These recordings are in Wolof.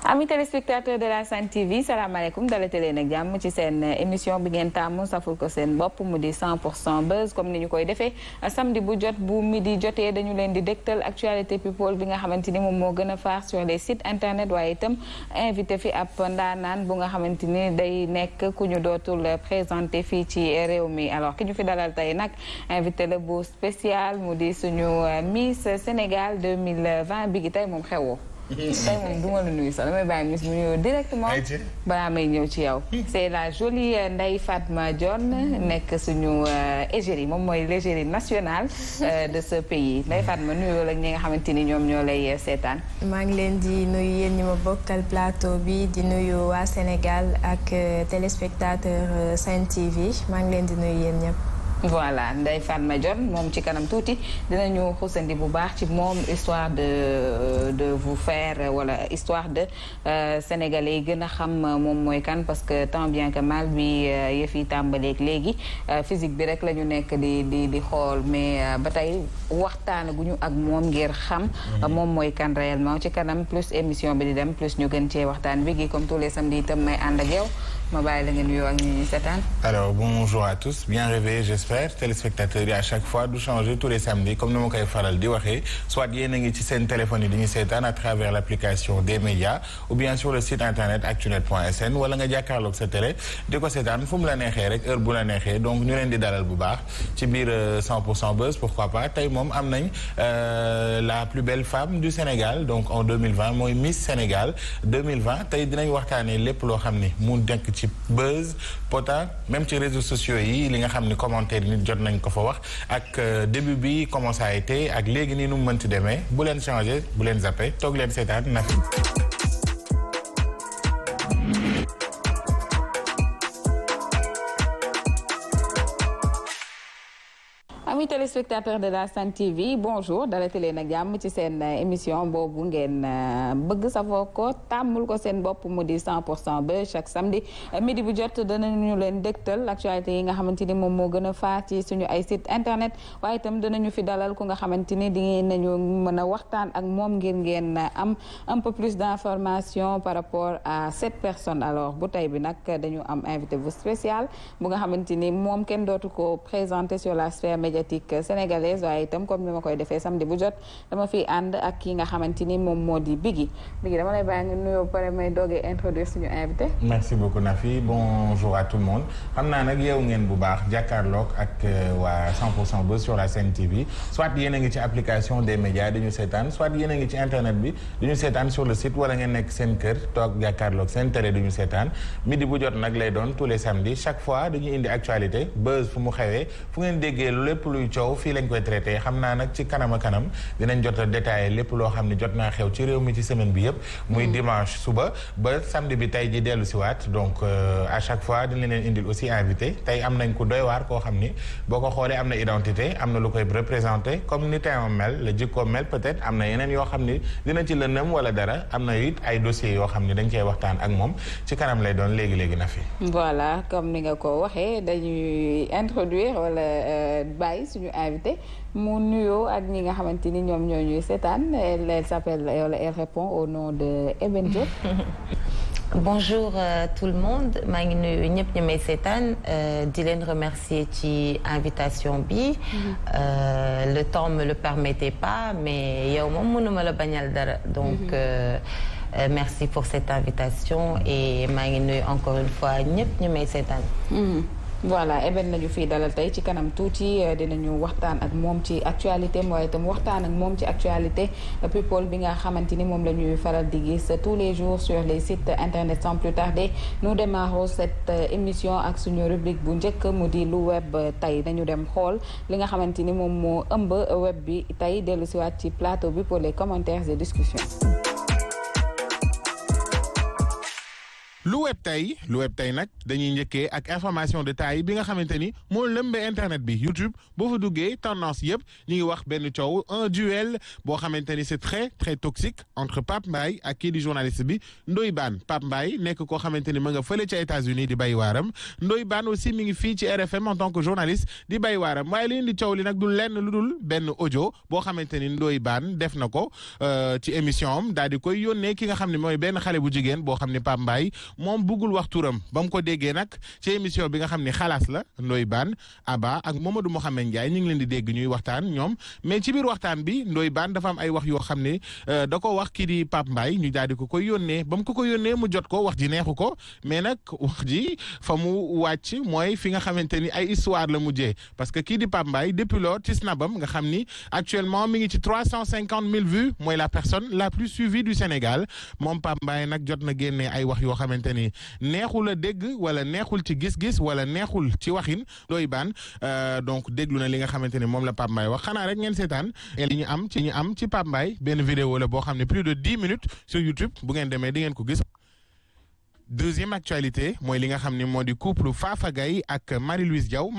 Amis téléspectateurs de la Sen TV salaamaaleykum dalate leen ak jàmm ci seen émission bi ngeen tàmm saful ko seen bopp mu di 100% buzz comme ni ñu koy defee samedi bu jot bu midi jotee dañu leen di dégtal actualité people bi nga xamante ni moom moo gën a faax sur les sites internet waaye itam invité fi ab ndaanaan bu nga xamante ni day nekk ku ñu dootul présenté fii ci réew mi alors ki ñu fi dalal tey nag invité la bu spécial mu di suñu Miss Sénégal 2020 bi gi tey moom xewoo tey moom du ma la nuyu sax damay bàyyi Miss mu ñëw directement balaa may ñëw ci yow c'est la jolie Ndeye Fatma Dione nekk suñu égérie moom mooy l'égérie nationale de ce pays Ndeye Fatma nuyoo la ñi nga xamante ni ñoom ñoo lay seetaan. maa ngi leen di nuyu yéen ñi ma bokkal plateau bi di nuyu waa Sénégal ak téléspectateur Sen TV maa ngi leen di nuyu yéen ñëpp. voilà Ndeye Fatma Dione moom ci kanam tuuti dinañu xusandi bu baax ci moom histoire de vous faire wala histoire de sénégalais yi gën a xam moom mooy kan parce que tant bien que mal bi yëf yi tàmbaleeg léegi physique bi rek la ñu nekk di xool mais ba tey waxtaan gu ñu ak moom ngir xam moom mooy kan réellement ci kanam plus émission bi di dem plus ñu gën cee waxtaan bi gi comme tous les samedis itam may ànd ak yow ma bàyyi la ngeen nuyoo ak ñi ñuy seetaan. Alors bonjour à tous bien réveillés j'espère téléspectateurs yi à chaque fois du changer tous les samedis comme ni ma koy faral di waxee soit yéen a ngi ci seen téléphone yi di ñu seetaan à travers l'application des médias ou bien sur le site internet actunet.sn wala nga jàkkaarloog sa télé di ko seetaan fu mu la neexee rek heure bu la neexee donc ñu leen di dalal bu baax ci biir 100% buzz pourquoi pas tey moom am nañ la plus belle femme du Sénégal donc en 2020 mooy Miss Sénégal 2020 tey dinañ waxtaanee lépp loo xam ni mu nekk ci buzz pota même ci réseaux sociaux yi li nga xam ni commentaire nit jot nañ ko fa wax ak début bi comment ça a été ak léegi nii nu mu mënti demee bu leen changé bu leen zappé toog leen seetaan na fi amis téléspectateurs de la Sen TV bonjour dalate leen ak jàmm ci seen émission boobu ngeen bëgg safoo ko tàmmul ko seen bopp mu di 100% ba chaque samedi midi bu jot danañu leen dégtal actualité yi nga xamante ni moom moo gën a faa ci suñu ay site internet waaye itam danañu fi dalal ku nga xamante ni di nañu mën a waxtaan ak moom ngir ngeen am un peu plus d'information par rapport à cette personne alors bu tey bi nag dañu am invité bu spécial bu nga xamante ni moom kenn dootu ko présenter sur la sphère médiatique sénégalaise waaye itam comme ni ma koy defee samedi bu jot dama fi ànd ak ki nga xamante ni moom moo di Biggi dama lay bàyyi nga nuyoo pare may doogee introduire suñu invité. merci beaucoup Nafi bonjour à tout le monde xam naa nag yeewu ngeen bu baax jàkkaarloog ak waa 100% buzz sur la Sen TV soit yéen a ngi ci application des médias dañu seetaan soit yéen a ngi ci internet bi dañu seetaan sur le site wala ngeen nekk seen kër toog jàkkaarloog seen télé dañu seetaan midi bu jot nag lay doon tous les samedis chaque fois dañuy indi actualité buzz fu mu xewee fu ngeen déggee lépp luy coow fii lañ koy traité xam naa nag ci kanam a kanam dinañ jot a détaillé lépp loo xam ne jot naa xew ci réew mi ci semaine bi yëpp muy dimanche suba ba samedi bi tey ji dellu si waat donc à chaque fois dinañ leen indil aussi invité tey am nañ ku doy waar koo xam ni boo ko xoolee am na identité am na lu koy représenté comme ni teyam mel la jikko mel peut-être am na yeneen yoo xam ni dina ci lëndëm wala dara am na it ay dossiers yoo xam ni dañ cey waxtaan ak moom ci kanam lay doon léegi-léegi na fi voilà comme ni nga ko waxee dañuy introduire wala bàyyi suñu invité mu nuyoo ak ñi nga xamante ni ñoom ñoo ñuy seetaan elle s'appelle elle répond au nom de Eben Diop. Bonjour tout le monde maa ngi nuyu ñëpp ñu may seetaan di leen remercier ci invitation bi le temps me le permettait pas mais yow moom mënuma la bañal dara donc merci pour cette invitation et maa ngi nuyu encore une fois ñëpp ñu may seetaan. voilà Eben nañu fii dalal tey ci kanam tuuti dinañu waxtaan ak moom ci actualité mooy itam waxtaan ak moom ci actualité people bi nga xamante ni moom la ñuy faral di gis tous les jours sur les sites internet sans plus tarder nous démarrons cette émission ak suñu rubrique bu njëkk mu di lu web tey dañu dem xool li nga xamante ni moom moo ëmb web bi tey dellu siwaat ci plateau bi pour les commentaires et discussions. lu web tey nag dañuy njëkkee ak information de taille bi nga xamante ni moo lëmbee internet bi YouTube boo fa duggee tendance yëpp ñu ngi wax benn coow un duel boo xamante ni c'est très très toxique entre Pape Mbaye ak kii di journaliste bi Ndoye Bane. Pape Mbaye nekk koo xamante ni ma nga fële ca États-Unis di bay waaram Ndoye Bane aussi mi ngi fii ci RFM en tant que journaliste di bay waaram waaye li indi coow li nag du lenn lu dul benn audio boo xamante ni Ndoye Bane def na ko ci émission am daal di koy yónnee ki nga xam ne mooy benn xale bu jigéen boo xam ne Pape Mbaye moom buggul wax turam ba mu ko déggee nag ci émission bi nga xam ne xalaas la Ndoye Bane Abba ak Mamadou Mohamed Ndiaye ñu ngi leen di dégg ñuy waxtaan ñoom mais ci biir waxtaan bi Ndoye Bane dafa am ay wax yoo xam ne da ko wax kii di Pape Mbaye ñu daal di ko koy yónnee ba mu ko yónnee mu jot ko wax ji neexu ko mais nag wax ji fa mu wàcc mooy fi nga xamante ni ay histoire la mujjee parce que kii di Pape Mbaye depuis lors ci snabam nga xam ni actuellement mi ngi ci 350 000 vues mooy la personne la plus suivie du Sénégal moom Pape Mbaye nag jot na génnee ay wax yoo xamante ni neexul a dégg wala neexul ci gis-gis wala neexul ci waxin Ndoye Bane donc déglu na li nga xamante ni moom la Pape Mbaye wax xanaa rek ngeen seetaan li ñu am ci Pape Mbaye benn vidéo la boo xam ne plus de 10 minutes sur YouTube bu ngeen demee di ngeen ko gis. Deuxième actualité mooy li nga xam ne moo di couple Fafa Gaye ak Marie-Louise Diaw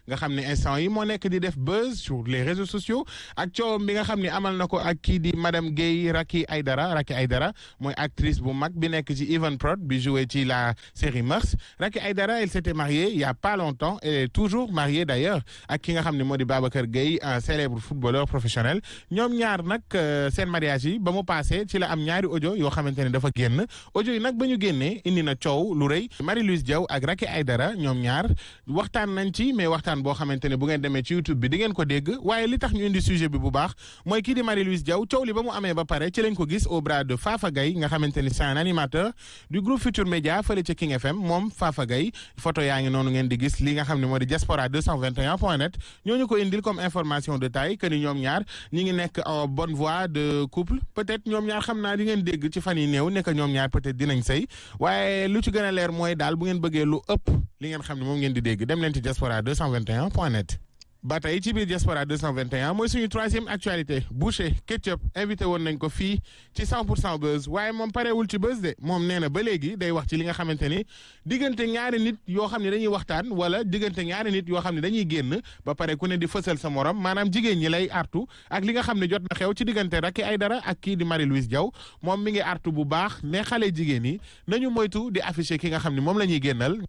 nga xam ne instant yi moo nekk di def buzz sur les réseaux sociaux ak coowam bi nga xam ne amal na ko ak kii di madame Guèye Racky Aïdara mooy actrice bu mag bi nekk ci Evenprod bi joué ci la série Mœurs. Racky Aïdara elle s'était mariée il y a pas longtemps elle est toujours mariée d'ailleurs ak ki nga xam ne moo di Babacar Guèye un célèbre footballeur professionnel ñoom ñaar nag seen mariage yi ba mu passé ci la am ñaari audio yoo xamante ne dafa génn audio yi nag ba ñu génnee indi na coow lu rëy Marie-Louise Diaw ak Racky Aïdara ñoom ñaar waxtaan nañ ci mais waxtaan boo xamante ne bu ngeen demee ci YouTube bi di ngeen ko dégg waaye li tax ñu indi sujet bi bu baax mooy kii di Marie-Louise Diaw coow li ba mu amee ba pare ci lañ ko gis au bras de Fafa Gaye nga xamante ni c'est un animateur du groupe Futur Média fële ca King FM moom Fafa Gaye photo yaa ngi noonu ngeen di gis li nga xam ne moo di diaspora 221.net ñooñu ko indil comme information de taille que ni ñoom ñaar ñi ngi nekk en bonne voie de couple peut-être ñoom ñaar xam naa di ngeen dégg ci fan yi néew nekk ñoom ñaar peut-être dinañ sëy waaye lu ci gën a leer mooy daal bu ngeen bëggee lu ëpp li ngeen xam ne moom ngeen di dégg dem leen ci diaspora 221.net. ba tey ci biir diaspora 221 mooy suñu troisième actualité Boucher Ketchup invité woon nañ ko fii ci 100% buzz waaye moom parewul ci buzz de moom nee na ba léegi day wax ci li nga xamante ni diggante ñaari nit yoo xam ne dañuy waxtaan wala diggante ñaari nit yoo xam ne dañuy génn ba pare ku ne di fësal sa morom maanaam jigéen ñi lay artu ak li nga xam ne jot na xew ci diggante Racky Aïdara ak kii di Marie-Louise Diaw moom mi ngi artu bu baax ne xale jigéen yi nañu moytu di afficher ki nga xam ne moom la ñuy génnal.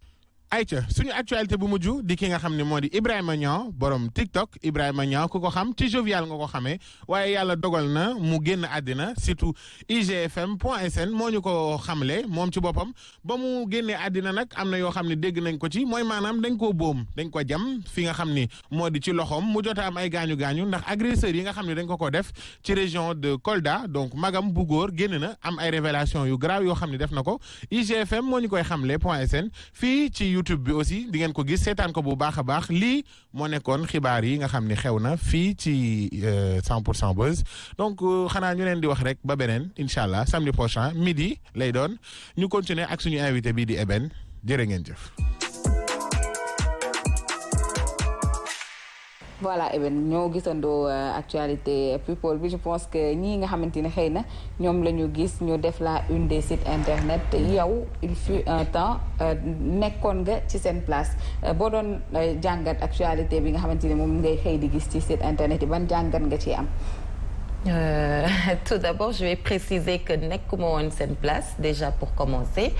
ayca suñu actualité bu mujj di ki nga xam ne moo di Ibrahima Niang borom TikTok Ibrahima Niang ku ko xam ci Jovial nga ko xamee waaye yàlla dogal na mu génn àddina surtout igfm.sn moo ñu ko xamle moom ci boppam ba mu génnee àddina nag am na yoo xam ne dégg nañ ko ci mooy maanaam dañ koo boom dañ ko jam fi nga xam ni moo di ci loxoom mu jot a am ay gaañu-gaañu ndax agresseurs yi nga xam ne dañ ko def ci région de Kolda donc magam bu góor génn na am ay révélation yu grave yoo xam ne def na ko igfm moo ñu koy xamle.sn fii ci YouTube bi aussi di ngeen ko gis seetaan ko bu baax a baax lii moo nekkoon xibaar yi nga xam ni xew na fii ci 100% buzz donc xanaa ñu leen di wax rek ba beneen incha allah samedi prochain midi lay doon ñu continuer ak suñu invité bii di Eben jërë ngeen jëf. voilà Eben ñoo gisandoo actualité people bi je pense que ñii nga xamante ne xëy na ñoom la ñu gis ñu def la une des sites internet yow il fut un temps nekkoon nga ci seen place boo doon jàngat actualité bi nga xamante ne moom ngay xëy di gis ci site internet yi ban jàngat nga ci am. Tout d'abord, je vais préciser que nekkuma woon seen place déjà pour commencer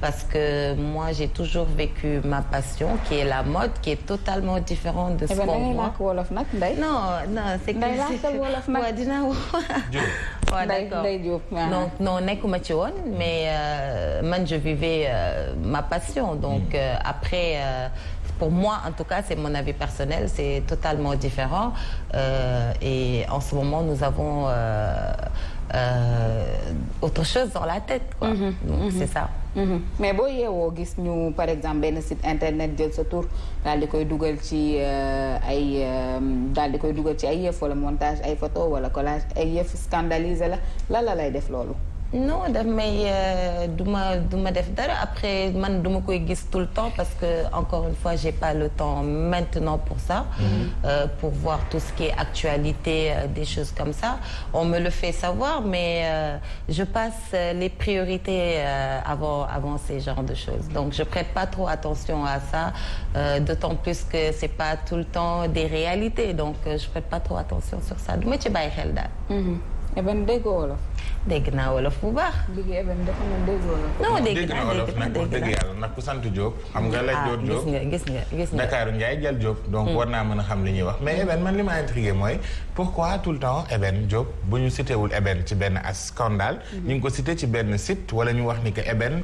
parce que moi j'ai toujours vécu ma passion qui est la mode qui est totalement différente de ce qu'on voit. wolof nag Ndeye. non c'est que wolof nag waaw dinaa waaw d'accord non nekkuma ci woon mais man je vivais ma passion donc après pour moi en tout cas c'est mon avis personnel c'est totalement différent et en ce moment nous avons autre chose dans la tête quoi. Donc c'est ça. mais boo yeewoo gis ñu par exemple benn site internet jël sa tur daal di koy dugal ci ay yëf wala montage ay photo wala collage ay yëf scandalisé la lay def loolu. non daf may du ma def dara après man du ma koy gis tout le temps parce que encore une fois j'ai pas le temps maintenant pour ça. Pour voir tout ce qui est actualité, des choses comme ça. On me le fait savoir, mais je passe les priorités avant ces genres de choses. Donc je prête pas trop attention à ça, d'autant plus que c'est pas tout le temps des réalités, donc je prête pas trop attention sur ça. Du ma ci bàyyi xel daal. Eben dégg wolof. dégg naa wolof bu baax. liggéey Eben dafa na dégg wolof. non dégg naa wolof nag wax dëgg yàlla nag ku sant Diop. xam nga la Diop Diop gis nga. Dakar Ndiaye jël Diop. donc war naa mën a xam li ñuy wax mais Eben man li ma intrigué mooy pourquoi tout le temps Eben Diop bu ñu cité wul Eben ci benn scandale. ñu ngi ko cité ci benn site wala ñu wax ni que Eben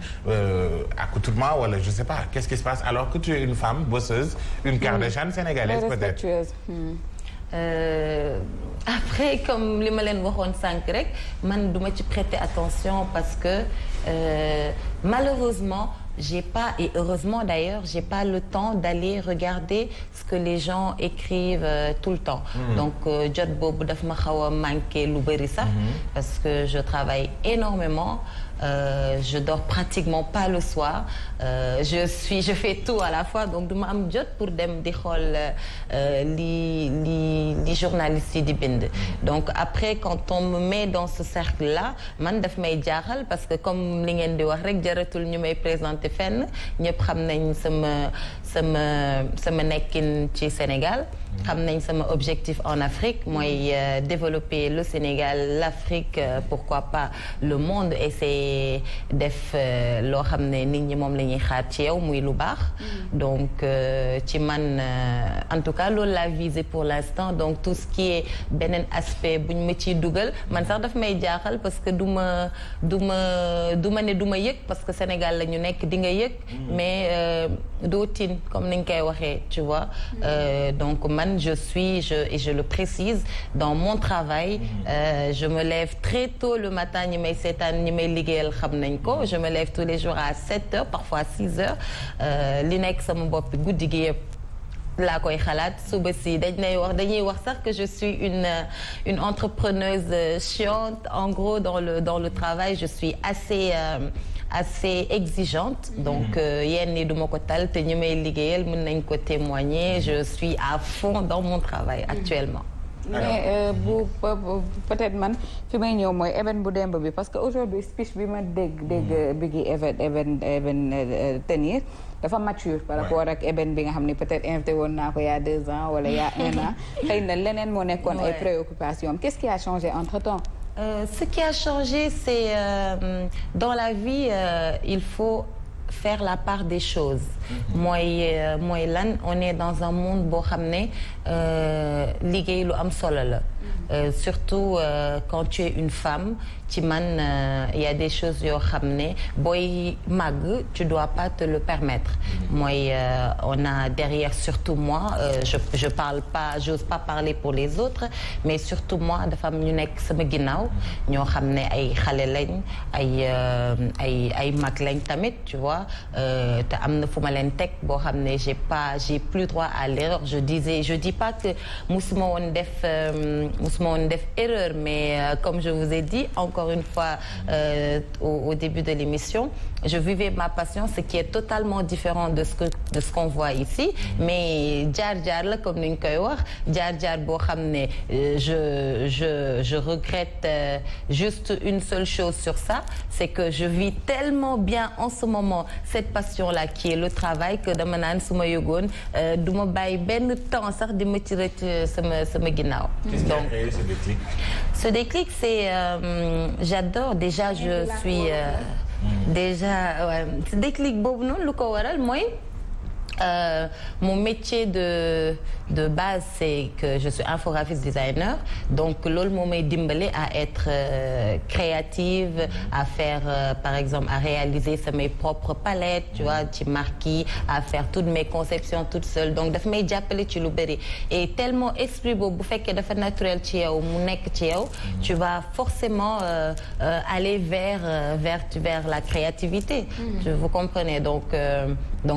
accoutrement wala je sais pas qu'est-ce qui se passe alors que tu es une femme bosseuse une Kardashian sénégalaise peut-être. Après comme li ma leen waxoon sànq rek man duma ci prêter attention parce que malheureusement j'ai pas et heureusement d'ailleurs j'ai pas le temps d'aller regarder ce que les gens écrivent tout le temps. Donc jot boobu daf ma xaw a manqué lu bari sax parce que je travaille énormément. Je dors pratiquement pas le soir. Je fais tout à la fois donc duma am jot pour dem di xool li journalistes yi di bind. Donc après quand on me met dans ce cercle-là man daf may jaaxal parce que comme li ngeen di wax rek jaratul ñu may présenter fenn ñëpp xam nañ sama nekkin ci Sénégal. xam nañ sama objectif en Afrique mooy développer le Sénégal l'Afrique pourquoi pas le monde et c'est def loo xam ne nit ñi moom la ñuy xaar ci yow muy lu baax. Donc ci man en tout cas loolu laa visé pour l'instant donc tout ce qui est beneen aspect buñ ma ciy dugal man sax daf may jaaxal parce que du ma ne du ma yëg parce que Sénégal la ñu nekk di nga yëg. mais doo tin comme ni nga koy waxee tu vois. Donc man je le précise dans mon travail je me lève très tôt le matin ñi may seetaan ñi may liggéeyal xam nañ ko je me lève tous les jours à 7 heures parfois 6 heures li nekk sama bopp guddi gi yëpp laa koy xalaat suba si dañuy wax sax que je suis une entrepreneuse chiante en gros dans le travail je suis assez exigeante donc yenn ni duma ko tal te ñi may liggéeyal mën nañ ko témoigner je suis à fond dans mon travail actuellement. mais peut-être man fi may ñëw mooy Eben bu démb bi parce que aujourd'hui speech bi ma dégg bi gi Eben tenir dafa mature par rapport ak Eben bi nga xam ne peut-être invité woon naa ko il y a 2 ans wala il y a 1 an xëy na leneen moo nekkoon ay préoccupations qu'est-ce qui a changé entre-temps? Ce qui a changé c'est dans la vie il faut faire la part des choses mooy lan on est dans un monde boo xam ne liggéey lu am solo la surtout quand tu es une femme ci man il y a des choses yoo xam ne booy màgg tu dois pas te le permettre mooy on a derrière surtout moi je parle pas j'ose pas parler pour les autres mais surtout moi dafa am ñu nekk sama ginnaaw ñoo xam ne ay xale lañ ay mag lañ tamit tu vois te am na fu ma leen teg boo xam ne j'ai plus droit à l'erreur je dis pas que musuma woon def erreur mais comme je vous ai dit encore une fois au début de l'émission je vivais ma passion ce qui est totalement différent de ce qu'on voit ici mais jaar la comme ni ñu koy wax jaar boo xam ne je regrette juste une seule chose sur ça c'est que je vis tellement bien en ce moment cette passion là qui est le travail que dama naan su ma yëgoon du ma bàyyi benn temps sax di ma ci rëcc sama ginnaaw. Donc ce déclic c'est j'adore déjà je suis déjà ce déclic boobu noonu lu ko waral mooy mon métier de base c'est que je suis infographiste designer donc loolu moo may dimbale à être créative à faire par exemple à réaliser mes propres palettes tu vois ci marquis à faire toutes mes conceptions toute seule donc daf may jàppale ci lu bëri et tellement esprit boobu bu fekkee dafa naturel ci yow mu nekk ci yow tu vas forcément aller vers la créativité vous comprenez donc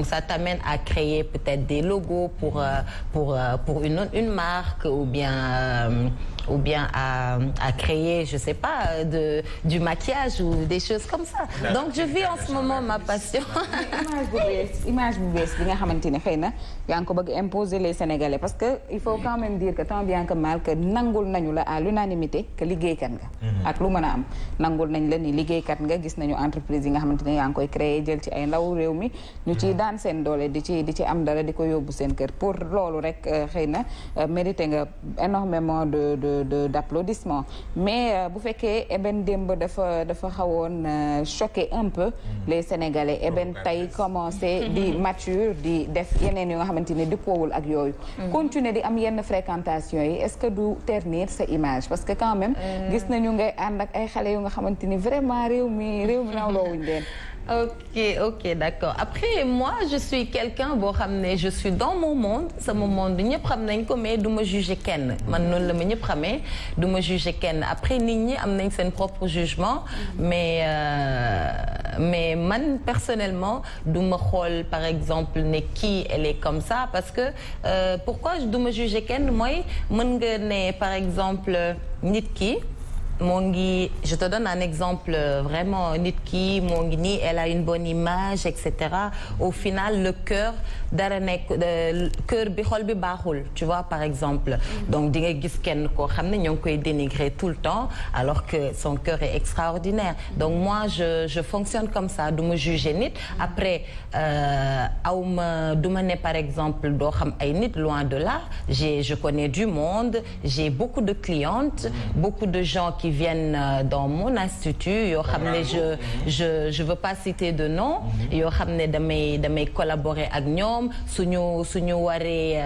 ça t'amène à créer peut-être des logos pour une marque ou bien ou bien à créer, je sais pas, du maquillage ou des choses comme ça. Donc je vis en ce moment ma passion. image bu bees bi nga xamante ne xëy na yaa ngi ko bëgg imposer les Sénégalais parce que il faut quand même dire que tant bien que mal que nangul nañu la à l'unanimité que liggéeykat nga. ak lu mën a am nangul nañ la ni liggéeykat nga gis nañu entreprise yi nga xamante ne yaa ngi koy créer jël ci ay ndaw réew mi ñu ciy daan seen doole di ci am dara di ko yóbbu seen kër pour loolu rek xëy na mérité nga énormément d'applaudissements mais bu fekkee Eben démb dafa xawoon choquer un peu les Sénégalais Eben tey commencé di mature di def yeneen yoo nga xamante ne dëppoowul ak yooyu continuer di am yenn fréquentation yi est-ce que du ternir sa image parce que quand même gis nañu ngay ànd ak ay xale yu nga xamante ni vraiment réew mi nawloowuñ leen. ok d'accord après moi je suis quelqu'un boo xam ne je suis dans mon monde sama monde ñëpp xam nañ ko mais du ma juger kenn man noonu la ma ñëpp xamee du ma juger kenn après nit ñi am nañ seen propre jugement mais man personnellement du ma xool par exemple ne kii elle est comme ça parce que pourquoi du ma juger kenn mooy mën nga ne par exemple nit ki moo ngi je te donne un exemple vraiment nit ki moo ngi nii elle a une bonne image et cetera au final le cœur dara nekk cœur bi xol bi baaxul tu vois par exemple donc di nga gis kenn koo xam ne ñoo ngi koy dénigrer tout le temps alors que son cœur est extraordinaire donc moi je fonctionne comme ça du ma juger nit après awma du ma ne par exemple doo xam ay nit loin de là je connais du monde j'ai beaucoup de clientes beaucoup de gens qui viennent dans mon institut yoo xam ne je veux pas citer de nom yoo xam ne damay collaborer ak ñoom suñu waree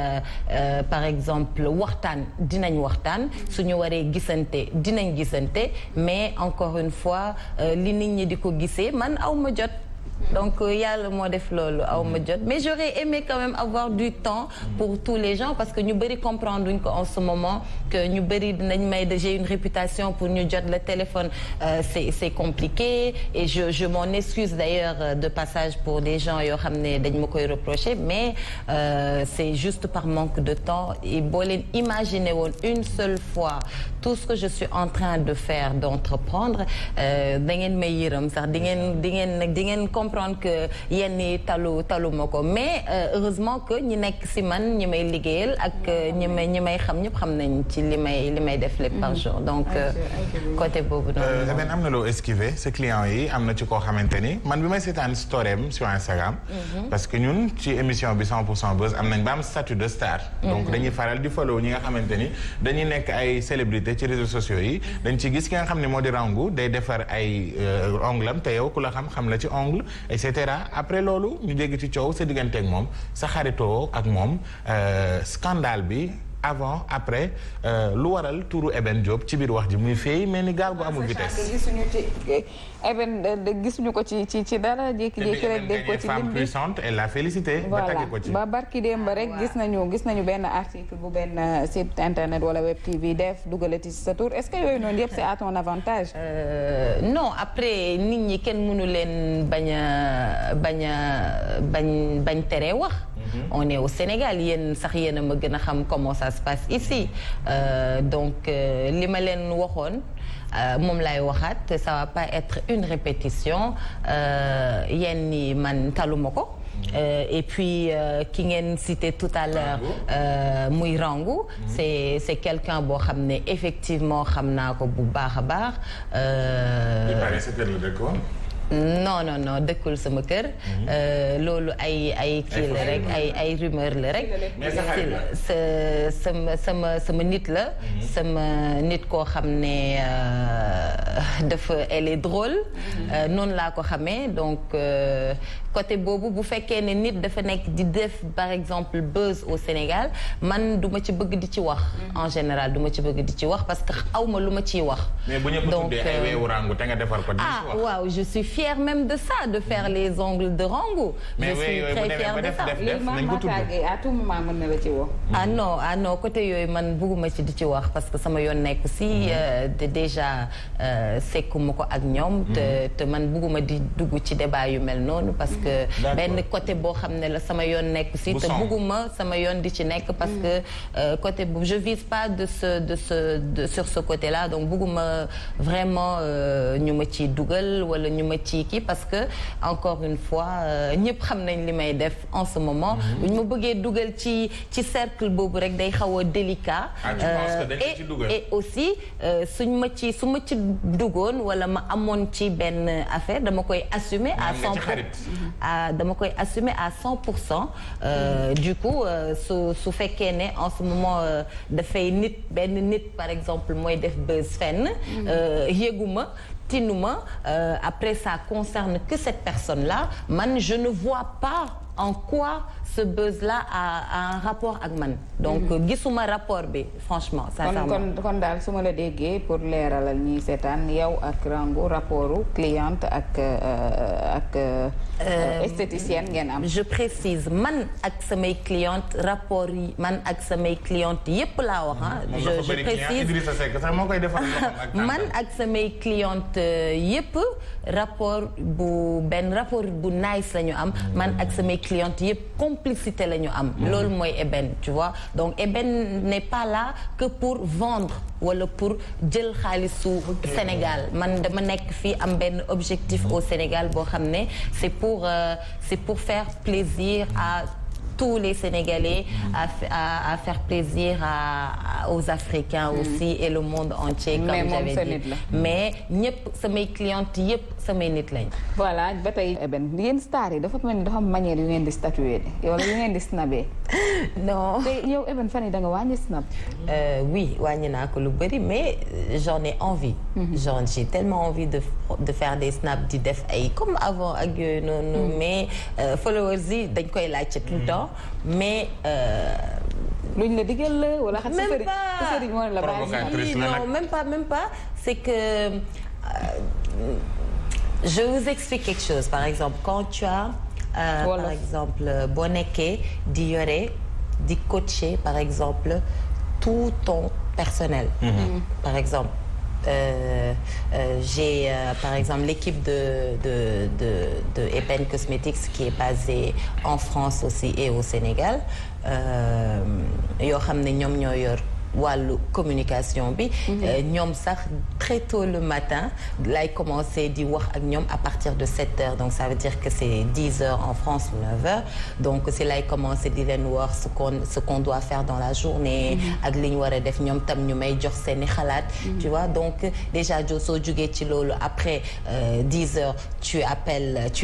par exemple waxtaan dinañ waxtaan suñu waree gisante dinañ gisante mais encore une fois li nit ñi di ko gisee man aw ma jot donc yàlla moo def loolu aw ma jot mais j'aurais aimé quand même avoir du temps pour tous les gens parce que ñu bëri comprendre duñ ko en ce moment que ñu bëri dinañ may j'ai une réputation pour ñu jot le téléphone c'est compliqué et je m'en excuse d'ailleurs de passage pour des gens yoo xam ne dañ ma koy reprocher mais c'est juste par manque de temps et boo leen imaginer woon une seule fois tout ce que je suis en train de faire d'entreprendre da ngeen may yërëm sax di ngeen comprendre que yenn yi talu ma ko mais heureusement que ñi nekk si man ñi may liggéeyal ak ñi may xam ñëpp xam nañ ci li may def lépp par jour donc côté boobu noonu. Eben am na loo esquiver sa client yi am na ci koo xamante ni man bi may seetaan storem sur Instagram. parce que ñun ci émission bi 100% Buzz am nañ ba am statut de star. donc dañuy faral di follow ñi nga xamante ni dañuy nekk ay célébrité ci réseaux sociaux yi dañ ci gis ki nga xam ne moo di Rangou day defar ay ongle am te yow ku la xam la ci ongle. et cetera après loolu ñu dégg ci coow sa diggante ak moom sa xaritoo ak moom scandale bi avant après lu waral turu Eben Diop ci biir wax ji muy feey mel ni gaal gu amul vitesse. gisuñu ci Eben gisuñu ko ci dara jékki-jékki rek dégg ko ci lim bi puissante elle l'a félicité. ba tagge ko ci ba barki démb rek gis nañu benn article bu benn site internet wala web TV def dugalati ci sa tour est-ce que yooyu noonu yëpp c'est à ton avantage. non après nit ñi kenn mënu leen bañ tere wax. on est au Sénégal yéen sax yéen a ma gën a xam comment ça se passe ici donc li ma leen waxoon moom lay waxaat ça va pas être une répétition yéen ni man taluma ko et puis ki ngeen cité tout à l'heure muy Rangou c'est quelqu'un boo xam ne effectivement xam naa ko bu baax a baax. non dëkkul sama kër. loolu ay kii la rek ay rumeur la rek. sama nit la. sama nit koo xam ne elle est drôle. noonu laa ko xamee donc côté boobu bu fekkee ne nit dafa nekk di def par exemple buzz au Sénégal man du ma ci bëgg di ci wax. en général du ma ci bëgg di ci wax parce que aw ma lu ma ciy wax. mais bu ñëpp tuddee ay weewu Rangou te nga defar ko. waaw je suis fière même de ça, de faire les ongles de Rangou. Je suis très fière de ça. à tout moment mën na la ci woo. ah non côté yooyu man bëgguma ci di ci wax parce que sama yoon nekk si déjà sekkuma ko ak ñoom. te man bëgguma di dugg ci débat yu mel noonu parce que benn côté boo xam ne la sama yoon nekk si te bëgguma sama yoon di ci nekk parce que côté bu je vise pas sur ce côté-là donc bëgguma vraiment ñu ma ciy dugal wala ñu ma ciy kii parce que encore une fois ñëpp xam nañ li may def en ce moment. bu ñu ma bëggee dugal ci cercle boobu rek day xaw a délicat. et aussi su ma ci duggoon wala ma amoon ci benn affaire dama koy assumer à 100%. dama koy assumer à 100%. Du coup su fekkee ne en ce moment dafay benn nit par exemple mooy def buzz fenn. yëguma tinuma après ça concerne que cette personne-là man je ne vois pas en quoi ce buzz-là a un rapport ak man donc gisuma rapport bi franchement sincèrement. kon daal su ma la déggee pour leeralal ñi seetaan yow ak Rangou rapportu cliente ak esthéticienne ngeen am. je précise man ak samay cliente rapport yi man ak samay cliente yépp laa wax je précise man ak samay cliente yépp rapport bu nice la ñu am man ak samay cliente yépp complicité la ñu am loolu mooy Eben tu vois donc Eben n'est pas là que pour vendre wala pour jël xaalisu Sénégal man dama nekk fii am benn objectif au Sénégal boo xam ne c'est pour faire plaisir à tous les Sénégalais, à faire plaisir aux Africains aussi et le monde entier comme j'avais dit mais ñëpp samay clientes yëpp samay nit lañ. voilà ba tey Eben yéen star yi dafa mel ni dafa am manière yu ngeen di statuer de yow la yu ngeen di snabee. non te yow Eben fan yi da nga wàññi snap. oui wàññi naa ko lu bëri mais j'en ai envie. j'ai tellement envie de faire des snaps di def ay comme avant ak yooyu noonu mais followers yi dañ koy laajte tout le temps. mais luñ la digal la wala xam même pas non même pas c'est que je vous explique quelque chose par exemple quand tu as par exemple boo nekkee di yore di coacher par exemple tout ton personnel par exemple j'ai par exemple l'équipe de Eben Cosmetics qui est basée en France aussi et au Sénégal yoo xam ne ñoom ñoo yor wàllu communication bi ñoom sax très tôt le matin lay commencer di wax ak ñoom à partir de 7 heures donc ça veut dire que c'est 10 heures en France ou 9 heures donc c'est lay commencer di leen wax ce qu'on doit faire dans la journée ak li ñu war a def ñoom tam ñu may jox seeni xalaat tu vois donc déjà jo soo jógee ci loolu après 10 heures tu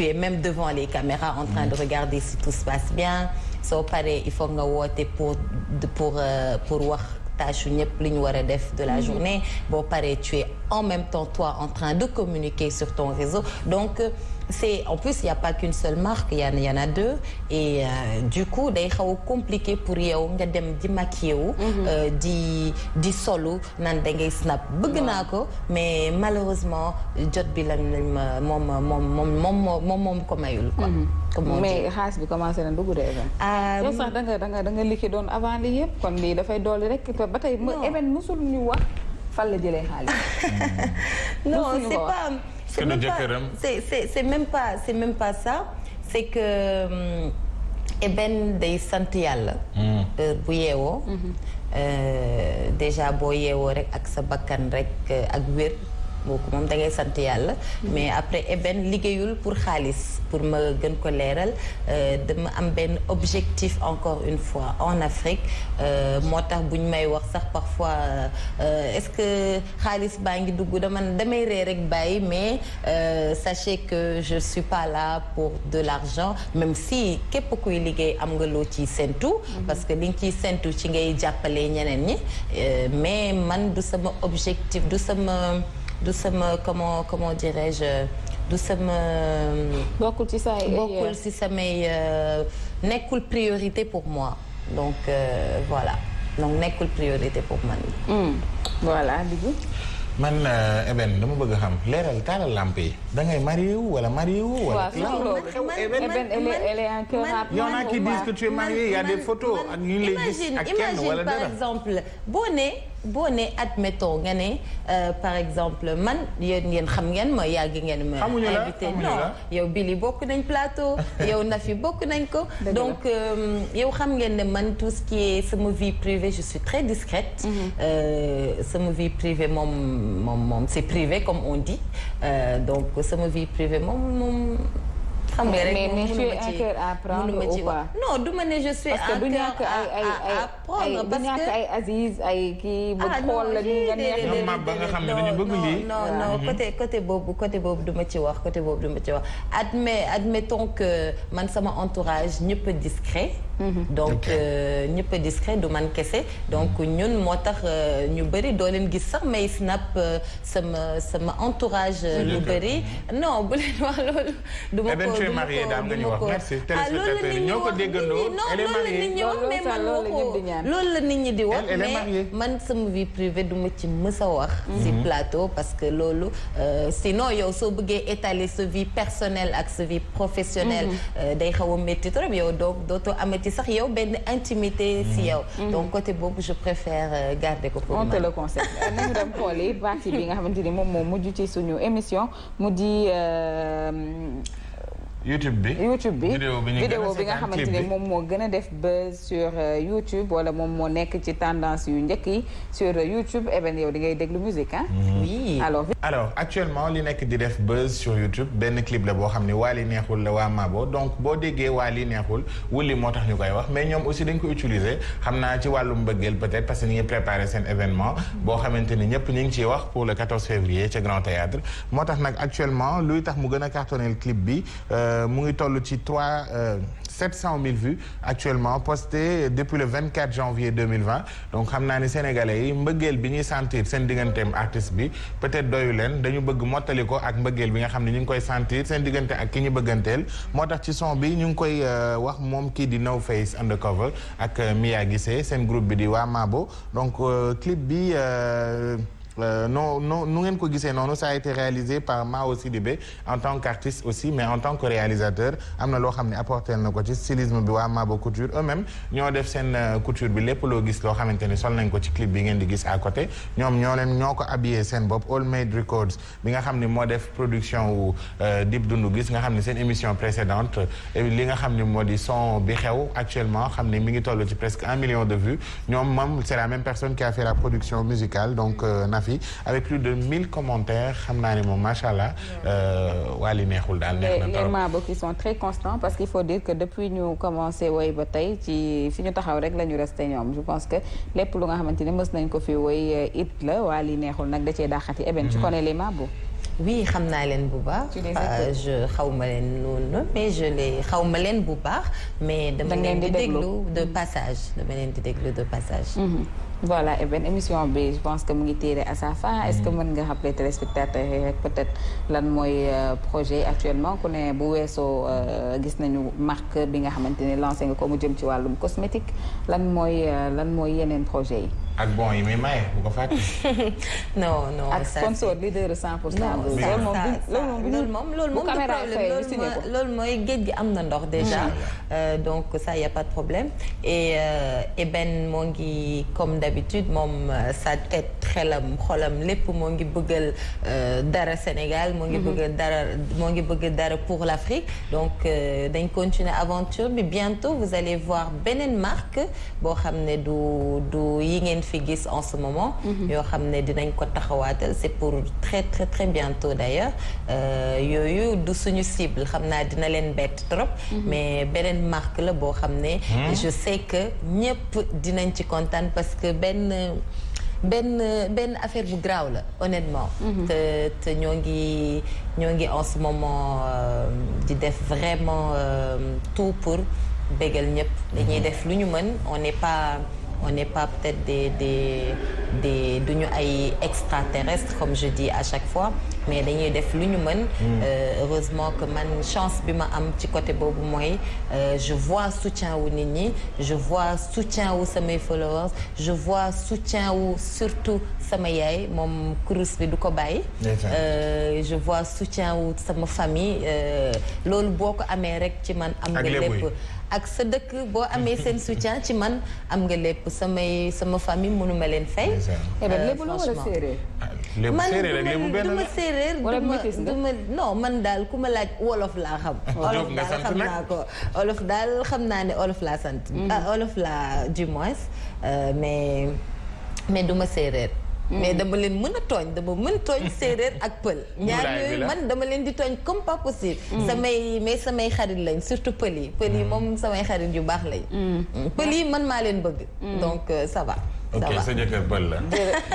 es même devant les caméras en train de regarder si tout se passe bien soo paree il faut nga woote pour wax tâche ñëpp li ñu war a def de la journée boo paree tu es en même temps toi en train de communiquer sur ton réseau donc c'est en plus il y a pas qu'une seule marque il y en a deux et du coup day xaw a compliqué pour yow nga dem di maquiller wu di solu naan da ngay snap bëgg naa ko mais malheureusement jot bi lañ ma moom ko mayul quoi mais xaalis bi commencé na dugg de Eben yow sax da nga liggéey doon avant lii yëpp kon lii dafay dolli rek ba tey Eben musul ñu wax fan la jëlee xaalis non c'est même pas ça c'est que Eben day sant yàlla bu yeewoo déjà boo yeewoo rek ak sa bakkan rek ak wér booku moom da ngay sant yàlla mais après Eben liggéeyul pour xaalis pour ma gën ko leeral dama am benn objectif encore une fois en Afrique moo tax bu ñu may wax sax parfois est-ce que xaalis baa ngi dugg damay ree rek bàyyi mais sachez que je suis pas là pour de l'argent même si képp kuy liggéey am nga loo ciy sentu parce que li nga ciy sentu ci ngay jàppale ñeneen ñi mais man du sama objectif du sama comment dirais-je du sama bokkul ci samay nekkul priorité pour moi donc voilà donc nekkul priorité pour man voilà Dibou man Eben dama bëgg a xam leeral taalal lamp yi da ngay marié wu wala marié wu wala. Eben elle est en cœur à prendre. Il y en a qui disent que tu es marié, il y a des photos ak ñu lay gis ak kenn wala dara. Par exemple boo ne admettons nga ne par exemple man yéen xam ngeen ma yàgg ngeen ma invité non yow Billy bokk nañ plateau yow Nafi bokk nañ ko donc yow xam ngeen ne man tout ce qui est sama vie privée je suis très discrète sama vie privée moom c'est privé comme on dit donc sama vie privée moom xam nga rek mais tu es un cœur à prendre ou pas? Non du ma ne je suis un cœur à prendre parce que ay Aziz ay kii ba xool la ñu nga neex ñoom ma ba nga xam ne dañu bëgg lii non côté boobu du ma ci wax admettons que man sama entourage ñëpp a discret donc ñëpp a discret du man kese donc ñun moo tax ñu bëri doo leen gis sax may snap sama entourage lu bëri non bu leen wax loolu du ma ko marié daam nga ñu wax merci téléspectateurs yi ñoo ko déggandoo elle est mariée loolu la nit ñi di wax mais man sama vie privée du ma ci mës a wax ci plateau parce que loolu sinon yow soo bëggee étaler sa vie personnelle ak sa vie professionnelle day xaw a métti trop yow dootoo amati sax yow benn intimité ci yow donc côté boobu je préfère garder ko pour on te le conseille nañu dem xooli partie bi nga xamante ni moom moo mujj ci suñu émission mu di YouTube bi vidéo bi nga xamante ne moom moo gën a def buzz sur YouTube wala moom moo nekk ci tendance yu njëkk yi sur YouTube Eben yow di ngay déglu musique ah. oui alors actuellement li nekk di def buzz sur YouTube benn clip la boo xam ne Wally neexul la waa Mabo donc boo déggee Wally neexul wuli moo tax ñu koy wax mais ñoom aussi dañ ko utiliser xam naa ci wàllu mbëggeel peut-être parce que ñu ngi préparer seen événement boo xamante ni ñëpp ñu ngi ciy wax pour le 14 février ca Grand Théâtre moo tax nag actuellement luy tax mu gën a cartonner clip bi. mu ngi toll ci 700 000 vues actuellement posté depuis le 24 janvier 2020 donc xam naa ni sénégalais yi mbëggeel bi ñuy sentir seen digganteem artiste bi peut-être doyu leen dañu bëgg mottali ko ak mbëggeel bi nga xam ne ñu ngi koy sentir seen diggante ak ki ñu bëgganteel moo tax ci son bi ñu ngi koy wax moom kii di No Face Undercover ak Mia Guissé seen groupe bi di waa Mabo donc clip bi nu ngeen ko gisee noonu ça a été réalisé par Mao Sidibé en tant qu'artiste aussi mais en tant que réalisateur am na loo xam ne apporté na ko ci stylisme bi waa Mabo Couture eux-mêmes ñoo def seen couture bi lépp loo gis loo xamante ni sol nañ ko ci clip bi ngeen di gis à côté ñoom ñoo ko habillé seen bopp All Made Records bi nga xam ne moo def production wu Dip Doundou Guiss nga xam ne seen émission précédente li nga xam ne moo di son bi xew actuellement xam ne mi ngi toll ci presque 1 million de vues ñoom moom c'est la même personne qui a fait la production musicale donc avec plus de 1000 commentaires xam naa ne moom macha allah Wally neexul daal neex na trop. Les Mabo qui sont très constants parce qu'il faut dire que depuis ñu commencé woy ba tey ci fi ñu taxaw rek la ñu resté ñoom je pense que lépp lu nga xamante ne mës nañ ko fi woy it la Wally neexul nag da cee dàqati Eben tu connais les Mabo? oui xam naa leen bu baax. je xaw ma leen noonu mais xaw ma leen bu baax mais dama leen di déglu de passage voilà Eben émission bi je pense que mu ngi tiré à sa fin est-ce que mën nga rappeler téléspectateurs yi rek peut-être lan mooy projet actuellement ku ne bu weesoo gis nañu marque bi nga xamante ne lancé nga ko mu jëm ci wàllum cosmétique lan mooy yeneen projet yi. ak bon yi muy maye bu ko fàtte. non ak sponsor leader 100%. loolu mooy géej gi am na ndox déjà. donc ça y a pas de problème et Eben moo ngi comme d'habitude moom sa tête xolam lépp moo ngi bëggal dara Sénégal moo ngi bëgg dara pour l'Afrique donc dañ continuer aventure bi bientôt vous allez voir beneen marque boo xam ne du yi ngeen fi gis en ce moment yoo xam ne dinañ ko taxawaatal c'est pour très très très bientôt d'ailleurs yooyu du suñu cible xam naa dina leen bett trop mais beneen marque la boo xam ne je sais que ñëpp dinañ ci kontaan parce que benn affaire bu graaw la honnêtement te ñoo ngi en ce moment di def vraiment tout pour bégal ñëpp dañuy def lu ñu mën on n'est pas peut-être duñu ay extraterrestres comme je dis à chaque fois mais dañuy def lu ñu mën. Heureusement que man chance bi ma am ci côté boobu mooy je vois soutien wu nit ñi je vois soutien wu samay followers je vois soutien wu surtout sama yaay moom kurus bi du ko bàyyi. Je vois soutien wu sama famille loolu boo ko amee rek ci man am nga lépp. ak sa dëkk boo amee seen soutien ci man am nga lépp sama famille mënuma leen fay. franchement man duma séeréer non man daal ku ma laaj wolof laa xam. wolof daal xam naa ko wolof daal xam naa ne wolof laa sant. wolof laa du moins mais duma séeréer. mais dama leen mën a tooñ dama mën tooñ séeréer ak pël. ñaar yooyu man dama leen di tooñ comme pas possible. samay xarit lañ surtout pël yi moom samay xarit yu baax lañ. pël yi man maa leen bëgg. donc ça va. ok sa jëkkër bël la.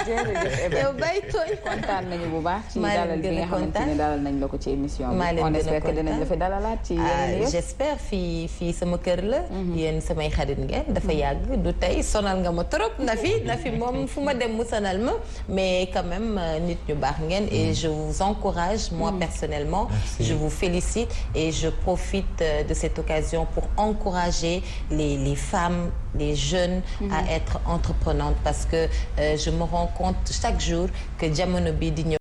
jërëjëf yow bàyyi tooñ. kontaan nañu bu baax. ci dalal bi nga xamante ne dalal nañ la ko ci émission bi. on espère que dinañ la fi dalalaat ci yeneen yëpp. j'espère fii sama kër la. yéen samay xarit ngeen dafa yàgg du tey sonal nga ma trop Nafi moom fu ma dem mu sonal ma mais quand même nit ñu baax ngeen et je vous encourage moi personnellement. Merci. Je vous félicite et je profite de cette occasion pour encourager les femmes les jeunes à être entreprenantes parce que je me rends compte chaque jour que jamono bi di ñëw